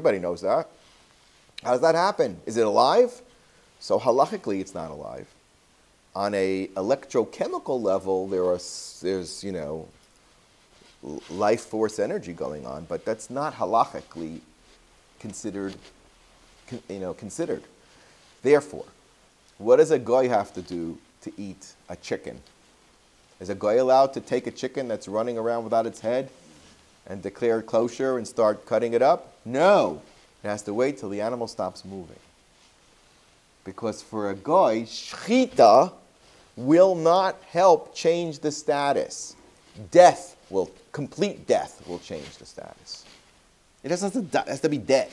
Everybody knows that. How does that happen? Is it alive? So halachically, it's not alive. On a electrochemical level, there's life force energy going on, but that's not halachically considered. Therefore, what does a goy have to do to eat a chicken? Is a goy allowed to take a chicken that's running around without its head and declare it kosher and start cutting it up? No. It has to wait till the animal stops moving. Because for a goy, shchita will not help change the status. Complete death will change the status. It has to be dead.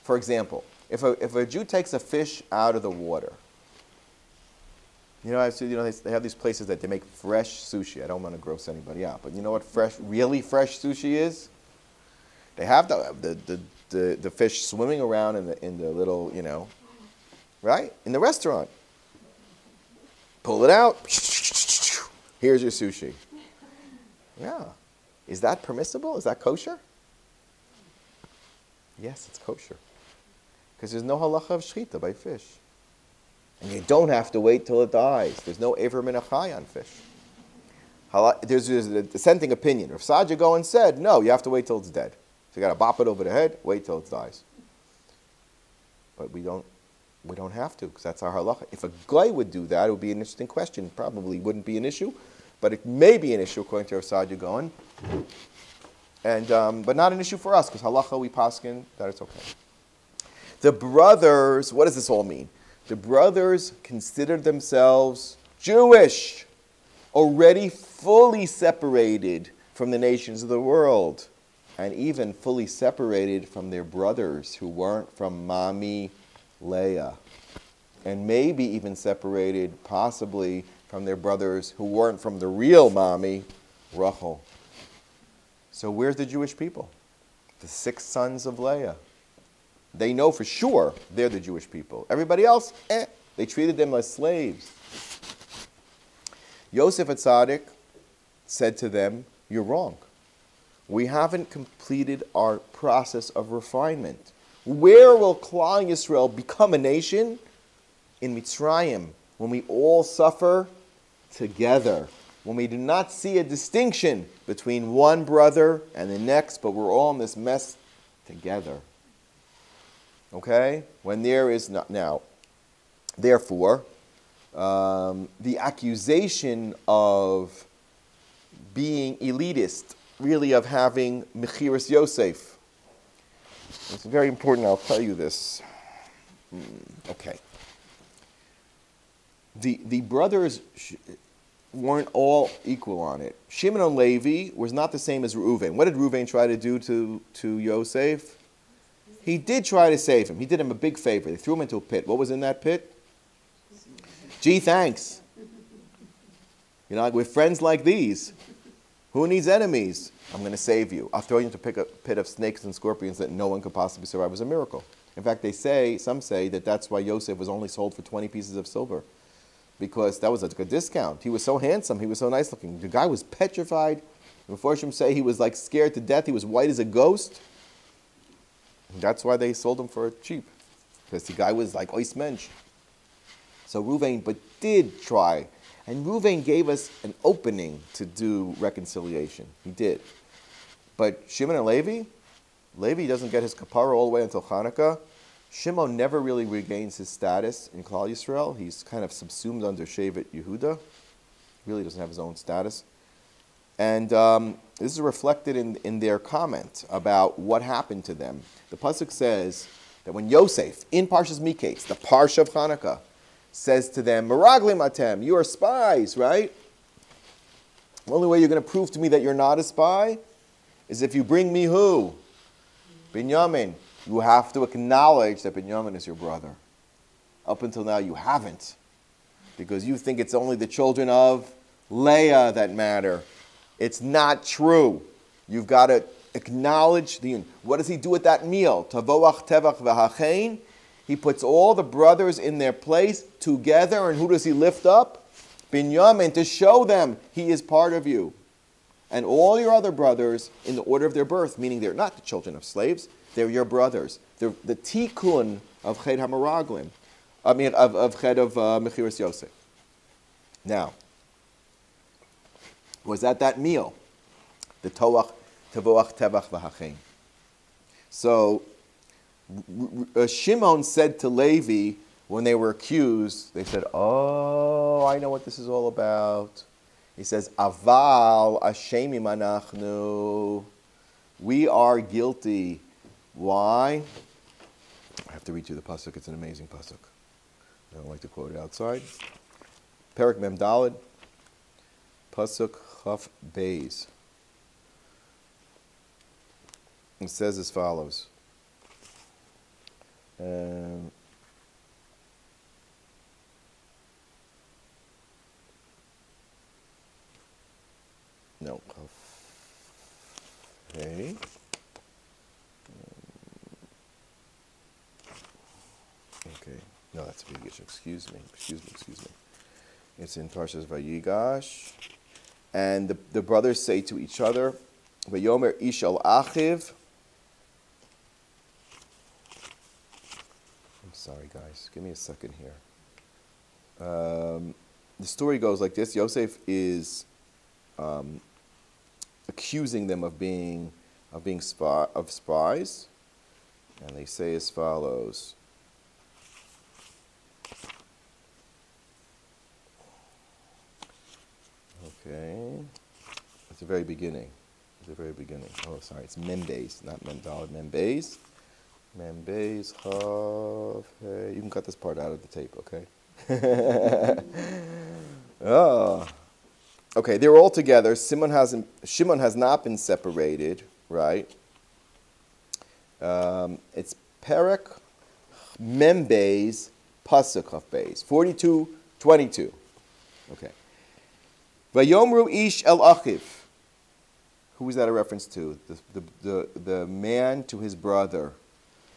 For example, if a Jew takes a fish out of the water, they have these places that they make fresh sushi. I don't want to gross anybody out, but you know what really fresh sushi is? They have the fish swimming around in the little, right? In the restaurant. Pull it out. Here's your sushi. Yeah. Is that permissible? Is that kosher? Yes, it's kosher. Because there's no halacha of shchita by fish. And you don't have to wait till it dies. There's no ever min achai on fish. There's a dissenting opinion. Rav Sadia Gaon said, no, you have to wait till it's dead. So you got to bop it over the head, wait till it dies. But we don't have to, because that's our halacha. If a guy would do that, it would be an interesting question. Probably wouldn't be an issue, but it may be an issue according to Rav Sadia Gaon. And but not an issue for us, because halacha we paskin that it's okay. The brothers, what does this all mean? The brothers considered themselves Jewish, already fully separated from the nations of the world, and even fully separated from their brothers who weren't from Mami Leah, and maybe even separated possibly from their brothers who weren't from the real Mami, Rachel. So where's the Jewish people? The 6 sons of Leah. They know for sure they're the Jewish people. Everybody else, they treated them as slaves. Yosef Hatzdik said to them, you're wrong. We haven't completed our process of refinement. Where will Klal Yisrael become a nation? In Mitzrayim, when we all suffer together. When we do not see a distinction between one brother and the next, but we're all in this mess together. Okay? When there is not now. Therefore, the accusation of being elitist, really of having Mechiras Yosef. It's very important, I'll tell you this. Okay. The brothers weren't all equal on it. Shimon and Levi was not the same as Reuven. What did Reuven try to do to Yosef? He did try to save him. He did him a big favor. They threw him into a pit. What was in that pit? Gee, thanks. With friends like these, who needs enemies? I'm going to save you. I'll throw you into a pit of snakes and scorpions that no one could possibly survive. It was a miracle. In fact, some say that that's why Yosef was only sold for 20 pieces of silver, because that was a good discount. He was so handsome. He was so nice looking. The guy was petrified. The Meforshim say he was like scared to death. He was white as a ghost. That's why they sold him for cheap, because the guy was like ois mensch. So Reuven, but did try. And Reuven gave us an opening to do reconciliation. He did. But Shimon and Levi doesn't get his kapara all the way until Chanuka. Shimon never really regains his status in Klal Yisrael. He's kind of subsumed under Shevet Yehuda. Really doesn't have his own status. And this is reflected in their comment about what happened to them. The pasuk says that when Yosef, in Parshas Miketz, the Parsha of Chanuka, says to them, Meraglim atem, you are spies, right? The only way you're going to prove to me that you're not a spy is if you bring me who? Binyamin. You have to acknowledge that Binyamin is your brother. Up until now, you haven't, because you think it's only the children of Leah that matter. It's not true. You've got to acknowledge the union. What does he do at that meal? Tavoach tevach v'hachein. He puts all the brothers in their place together, and who does he lift up? Binyamin, to show them he is part of you. And all your other brothers in the order of their birth, meaning they're not the children of slaves, They're your brothers. They're the tikkun of Ched HaMeraglim. I mean, of Ched of Mechiras Yosef. Now, was at that meal, the Toach, Tevoach, Tevach, V'Hachein. So, Shimon said to Levi, when they were accused, they said, oh, I know what this is all about. He says, Aval Ashemim Anachnu. We are guilty. Why? I have to read you the pasuk. It's an amazing pasuk. I don't like to quote it outside. Perek Mem Daled, pasuk Chaf Beis. It says as follows. No. Okay. Okay. No, that's a big issue. Excuse me. It's in Parshas Vayigash. And the brothers say to each other, Vayomer ish al achiv. I'm sorry, guys. Give me a second here. The story goes like this. Yosef is accusing them of being spies, and they say as follows. Okay, at the very beginning. Oh, sorry, it's Membeis, not Memdaled. Membeis, Chav. Hey, you can cut this part out of the tape, okay? Oh. Okay, they're all together. Shimon has not been separated, right? It's Perek Membeis Pasuk of Beis 42:22. Okay. Vayomru ish el achiv. Who is that a reference to? The man to his brother.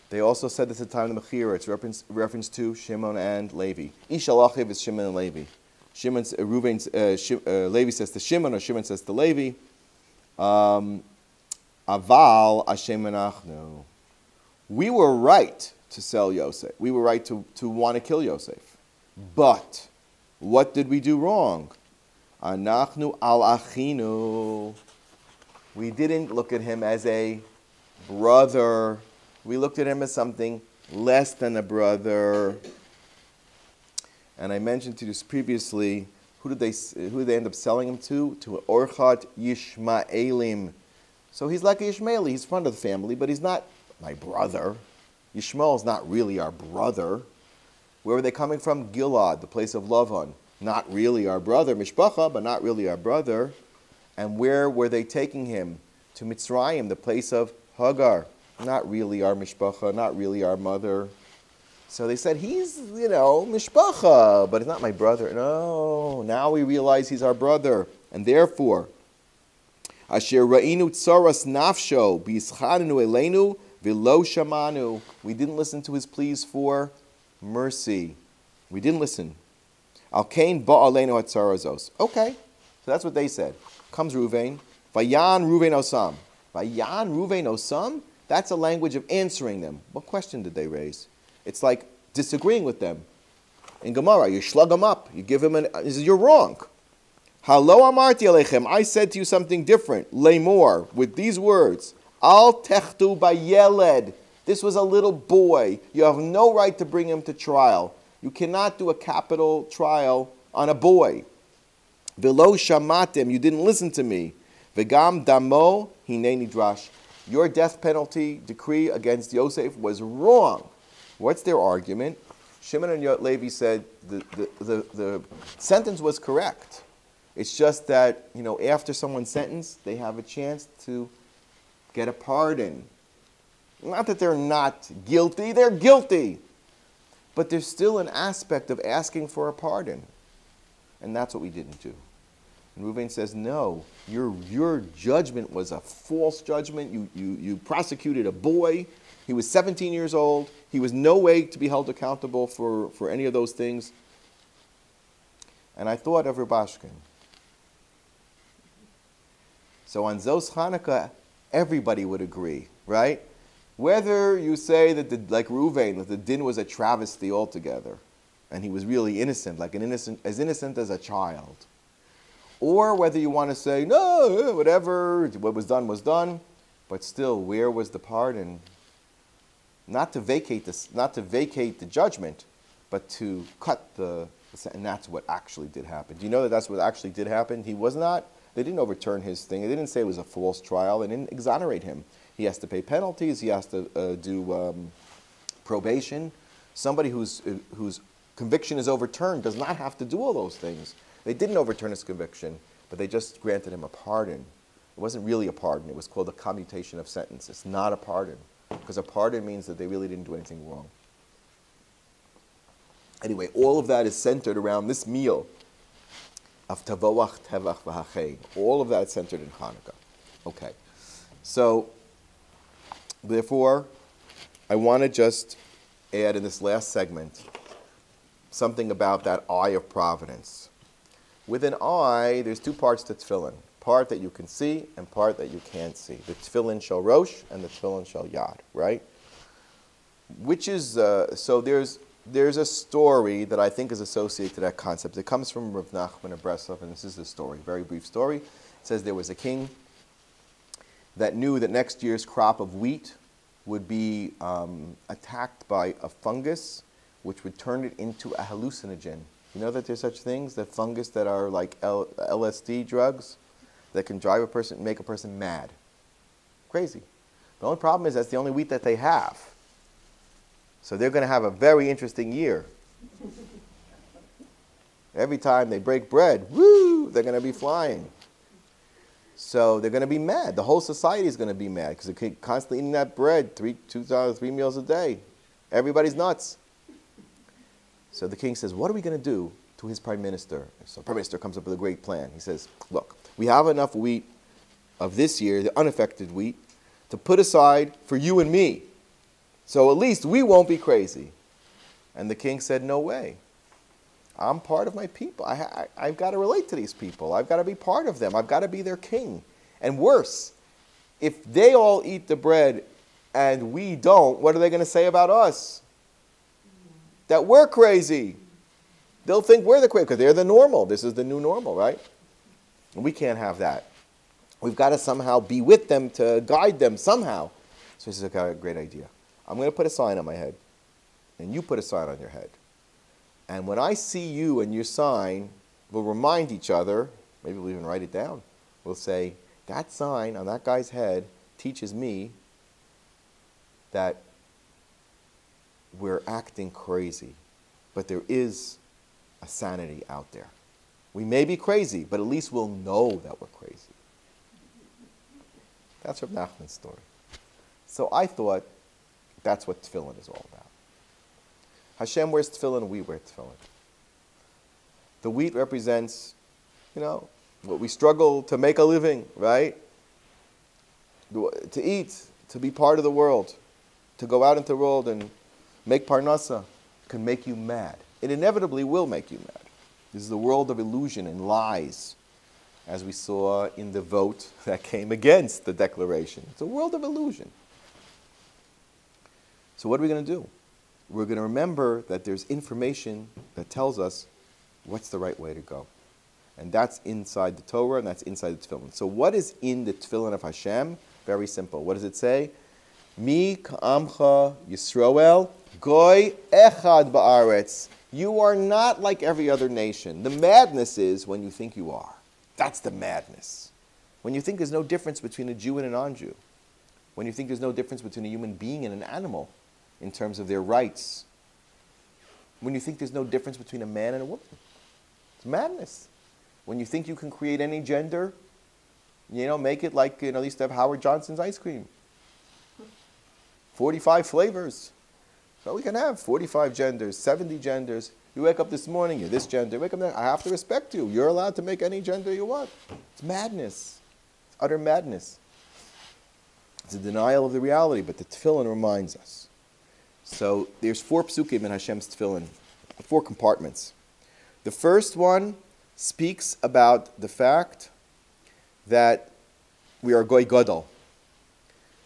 They also said this at the time of the Mechira. It's reference to Shimon and Levi. Ish el achiv is Shimon and Levi. Levi says to Shimon, or Shimon says to Levi. Aval Hashem anachnu. We were right to sell Yosef. We were right to want to kill Yosef. But what did we do wrong? Anachnu al achinu. We didn't look at him as a brother. We looked at him as something less than a brother. And I mentioned to you previously, who did they end up selling him to? To Orchat Yishmaelim. So he's like a Yishmaeli. He's front of the family, but he's not my brother. Yishmael is not really our brother. Where were they coming from? Gilad, the place of Lavan. Not really our brother. Mishpacha, but not really our brother. And where were they taking him? To Mitzrayim, the place of Hagar. Not really our Mishpacha, not really our mother. So they said, he's, mishpacha, but he's not my brother. No, now we realize he's our brother. And therefore, asher ra'inu tsaras nafsho b'yischanenu eleinu v'lo shamanu. We didn't listen to his pleas for mercy. We didn't listen. Al kain ba'aleinu hatzarazos. Okay, so that's what they said. Comes Ruvain. Vayan Ruvain osam. Vayan Ruvain osam? That's a language of answering them. What question did they raise? It's like disagreeing with them. In Gemara, you shlug them up. You give him you're wrong. Halo amarti alechem. I said to you something different. Lemor, with these words. Al techtu bayeled. This was a little boy. You have no right to bring him to trial. You cannot do a capital trial on a boy. Velo shamatem. You didn't listen to me. Vegam damo hineni drash. Your death penalty decree against Yosef was wrong. What's their argument? Shimon and Levi said the sentence was correct. It's just that, after someone's sentenced, they have a chance to get a pardon. Not that they're not guilty, they're guilty. But there's still an aspect of asking for a pardon. And that's what we didn't do. And Reuven says, no, your judgment was a false judgment. You prosecuted a boy. He was 17 years old. He was no way to be held accountable for any of those things. And I thought of Rubashkin. So on Zos Chanuka, everybody would agree, right? Whether you say that, like Reuven, that the din was a travesty altogether, and he was really innocent, like as innocent as a child, or whether you want to say, no, whatever, what was done, but still, where was the pardon? Not to vacate the judgment, but to cut the and that's what actually did happen. Do you know that that's what actually did happen? They didn't overturn his thing. They didn't say it was a false trial. They didn't exonerate him. He has to pay penalties. He has to do probation. Somebody whose conviction is overturned does not have to do all those things. They didn't overturn his conviction, but they just granted him a pardon. It wasn't really a pardon. It was called a commutation of sentence. It's not a pardon, because a pardon means that they really didn't do anything wrong. Anyway, all of that is centered around this meal of Tavoach, Tevach, V'Hachei. All of that is centered in Hanukkah. Okay. So, therefore, I want to just add in this last segment something about that eye of providence. With an eye, there's two parts to tefillin. Part that you can see and part that you can't see. The tefillin shel rosh and the tefillin shel yad, right? Which is, so there's a story that I think is associated to that concept. It comes from Rav Nachman of Breslov, and this is the story, very brief story. It says there was a king that knew that next year's crop of wheat would be attacked by a fungus, which would turn it into a hallucinogen. You know that there's such things, that fungus that are like LSD drugs that can drive a person, make a person mad. Crazy. The only problem is that's the only wheat that they have. So they're going to have a very interesting year. Every time they break bread, woo, they're going to be flying. So they're going to be mad. The whole society is going to be mad because they're constantly eating that bread, three meals a day. Everybody's nuts. So the king says, what are we going to do to his prime minister? So the prime minister comes up with a great plan. He says, look, we have enough wheat of this year, the unaffected wheat, to put aside for you and me. So at least we won't be crazy. And the king said, no way. I'm part of my people. I've got to relate to these people. I've got to be part of them. I've got to be their king. And worse, if they all eat the bread and we don't, what are they going to say about us? That we're crazy. They'll think we're the crazy because they're the normal. This is the new normal, right? And we can't have that. We've got to somehow be with them to guide them somehow. So he says, okay, great idea. I'm going to put a sign on my head, and you put a sign on your head. And when I see you and your sign, we'll remind each other, maybe we'll even write it down. We'll say, that sign on that guy's head teaches me that we're acting crazy, but there is a sanity out there. We may be crazy, but at least we'll know that we're crazy. That's Reb Nachman's story. So I thought that's what tefillin is all about. Hashem wears tefillin, we wear tefillin. The wheat represents, what we struggle to make a living, right? To eat, to be part of the world, to go out into the world and make parnasa can make you mad. It inevitably will make you mad. This is the world of illusion and lies, as we saw in the vote that came against the declaration. It's a world of illusion. So what are we going to do? We're going to remember that there's information that tells us what's the right way to go. And that's inside the Torah, and that's inside the tefillin. So what is in the tefillin of Hashem? Very simple. What does it say? Mi ka'amcha Yisroel goy echad ba'aretz. You are not like every other nation. The madness is when you think you are. That's the madness. When you think there's no difference between a Jew and a non-Jew. When you think there's no difference between a human being and an animal in terms of their rights. When you think there's no difference between a man and a woman. It's madness. When you think you can create any gender, make it like, they used to have Howard Johnson's ice cream. 45 flavors. So we can have 45 genders, 70 genders. You wake up this morning, you're this gender. You wake up there, I have to respect you. You're allowed to make any gender you want. It's madness. It's utter madness. It's a denial of the reality, but the tefillin reminds us. So there's 4 psukim in Hashem's tefillin, 4 compartments. The first one speaks about the fact that we are goy gadol,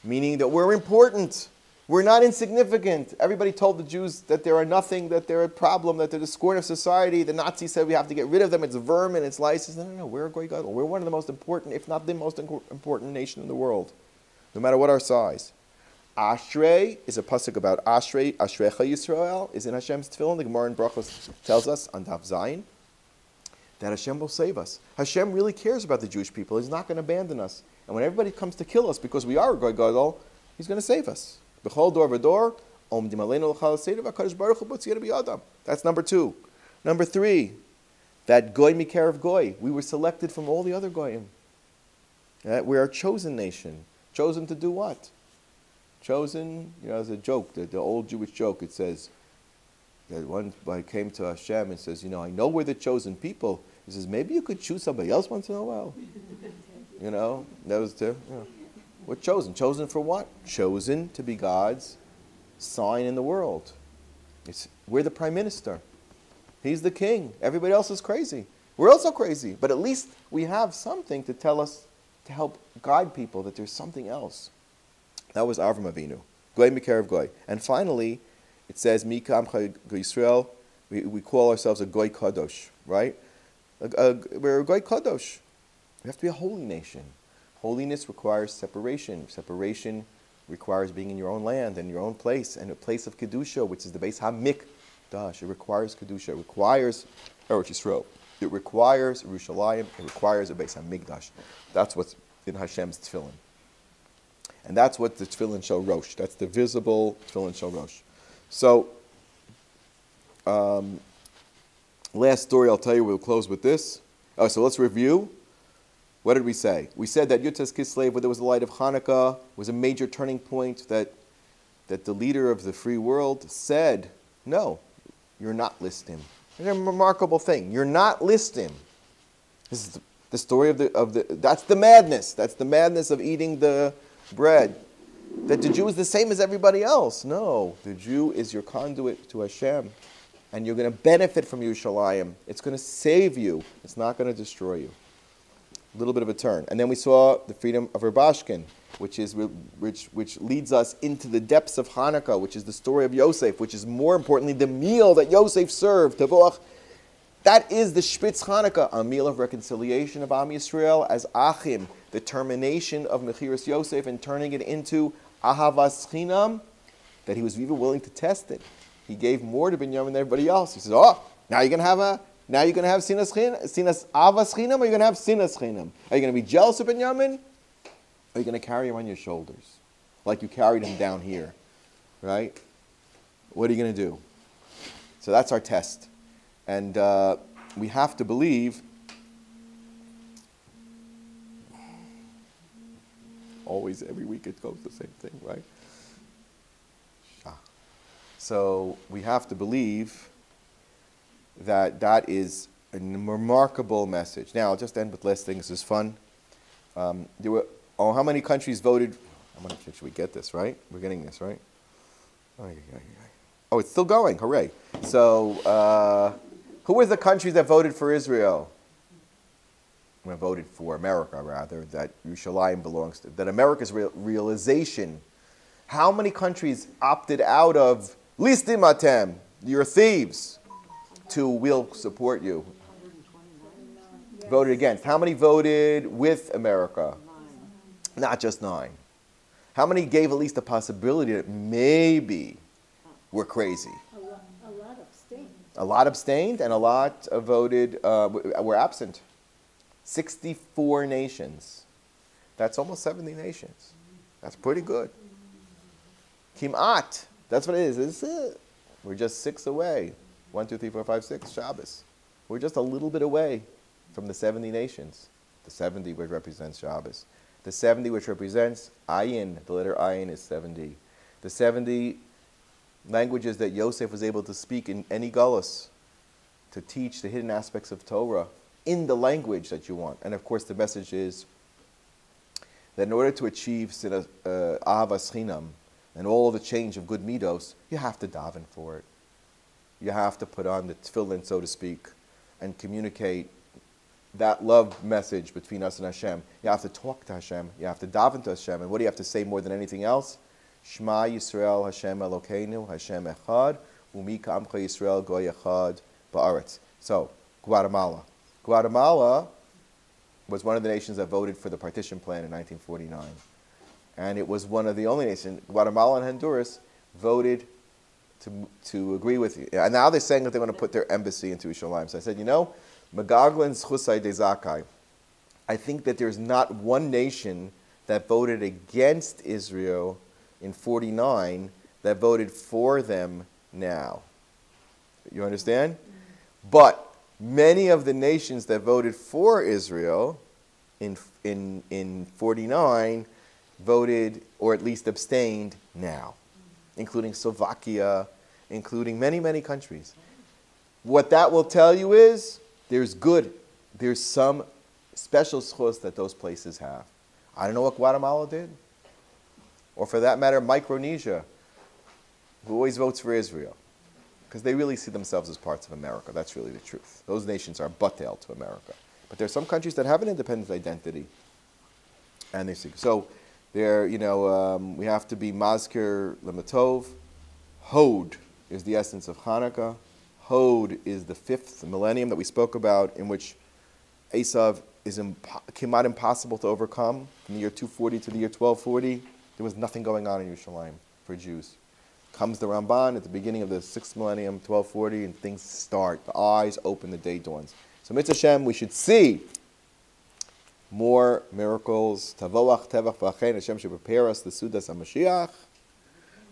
meaning that we're important. We're not insignificant. Everybody told the Jews that they are nothing, that they're a problem, that they're the scorn of society. The Nazis said we have to get rid of them. It's vermin, it's lice. No, we're a Goy Gadol. We're one of the most important, if not the most important nation in the world, no matter what our size. Ashrei is a pasuk about Ashrei, Ashrecha Yisrael, is in Hashem's tefillin. The Gemara in Brachos tells us on Daf Zayin that Hashem will save us. Hashem really cares about the Jewish people. He's not going to abandon us. And when everybody comes to kill us because we are a Goy Gadol, He's going to save us. B'chol dor v'dor, omdim aleinu l'chal seder v'akadosh baruch hu b'tziyad b'yadam. That's number 2. Number 3, that Goy Mikarev Goy. We were selected from all the other Goyim. We are a chosen nation. Chosen to do what? Chosen, as a joke, the old Jewish joke, it says, that one guy came to Hashem and says, I know we're the chosen people. He says, maybe you could choose somebody else once in a while. That was we're chosen. Chosen for what? Chosen to be God's sign in the world. We're the prime minister. He's the king. Everybody else is crazy. We're also crazy. But at least we have something to tell us, to help guide people that there's something else. That was Avram Avinu. Goy Mikarev Goy. And finally, it says, Mikam Yisrael, we call ourselves a Goy Kadosh, right? We're a Goy Kadosh. We have to be a holy nation. Holiness requires separation. Separation requires being in your own land and your own place, and a place of Kedusha, which is the Beis HaMikdash. It requires Kedusha. It requires Eretz Yisrael. It requires Yerushalayim. It requires a Beis HaMikdash. That's what's in Hashem's tefillin. And that's what the tefillin shel rosh. That's the visible tefillin shel rosh. So, last story I'll tell you, we'll close with this. So let's review. What did we say? We said that Yud Tes Kislev, where there was the light of Hanukkah, was a major turning point, that the leader of the free world said, no, you're not listim. It's a remarkable thing. You're not listim. This is the story of the that's the madness. That's the madness of eating the bread. That the Jew is the same as everybody else. No, the Jew is your conduit to Hashem. And you're going to benefit from Yerushalayim. It's going to save you. It's not going to destroy you. A little bit of a turn. And then we saw the freedom of Rubashkin, which leads us into the depths of Hanukkah, which is the story of Yosef, which is more importantly the meal that Yosef served. Tavoach. That is the Spitz Hanukkah, a meal of reconciliation of Am Yisrael as Achim, the termination of Mechiras Yosef and turning it into Ahavas Chinam, that he was even willing to test it. He gave more to Binyamin than everybody else. He says, now you're going to have sinas Avas Chinam, or you're going to have sinas Chinam? Are you going to be jealous of Binyamin? Or are you going to carry him on your shoulders? Like you carried him down here, right? What are you going to do? So that's our test. And we have to believe, always, every week it goes the same thing, right? So we have to believe that is a remarkable message. Now, I'll just end with last thing. This is fun. How many countries voted? Should we get this, right? We're getting this, right? Oh, it's still going. Hooray. So, who were the countries that voted for Israel? Voted for America, rather, that Yerushalayim belongs to, that America's realization. How many countries opted out of Listim Atem, you're thieves, to we'll support you? Voted against. How many voted with America? 9. Not just 9. How many gave at least a possibility that maybe we're crazy? A lot abstained. A lot abstained, and a lot voted, were absent. 64 nations. That's almost 70 nations. That's pretty good. Kimat. That's what it is. We're just 6 away. 1, 2, 3, 4, 5, 6. Shabbos. We're just a little bit away from the 70 nations. The 70 which represents Shabbos. The 70 which represents Ayin. The letter Ayin is 70. The 70 languages that Yosef was able to speak in any galus to teach the hidden aspects of Torah in the language that you want. And of course the message is that in order to achieve Ahavas Chinam and all the change of good midos, you have to daven for it. You have to put on the tefillin, so to speak, and communicate that love message between us and Hashem. You have to talk to Hashem. You have to daven to Hashem. And what do you have to say more than anything else? Shema Yisrael Hashem Elokeinu Hashem Echad Umi Ka'amcha Yisrael Goy Echad Ba'aretz. So, Guatemala. Guatemala was one of the nations that voted for the partition plan in 1949. And it was one of the only nations. Guatemala and Honduras voted to agree with you. And now they're saying that they want to put their embassy into Yerushalayim. So I said, Megaglin Schusai de Zakai. I think that there's not one nation that voted against Israel in 49 that voted for them now. You understand? But many of the nations that voted for Israel in 49 voted, or at least abstained, now, including Slovakia, including many, many countries. What that will tell you is there's some special schos that those places have. I don't know what Guatemala did, or for that matter, Micronesia, who always votes for Israel, because they really see themselves as parts of America. That's really the truth. Those nations are butt-tail to America. But there are some countries that have an independent identity, and they see. So, we have to be mazker lematov. Hod is the essence of Chanuka. Hod is the 5th millennium that we spoke about, in which Esav is not impossible to overcome. From the year 240 to the year 1240, there was nothing going on in Yerushalayim for Jews. Comes the Ramban at the beginning of the 6th millennium, 1240, and things start. The eyes open, the day dawns. So Mitzvah Hashem, we should see more miracles. Tavoach, Tevach, V'achein, Hashem should prepare us the Sudas HaMashiach,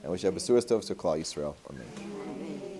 and we should have a Suras Tov to Klal Yisrael. Amen.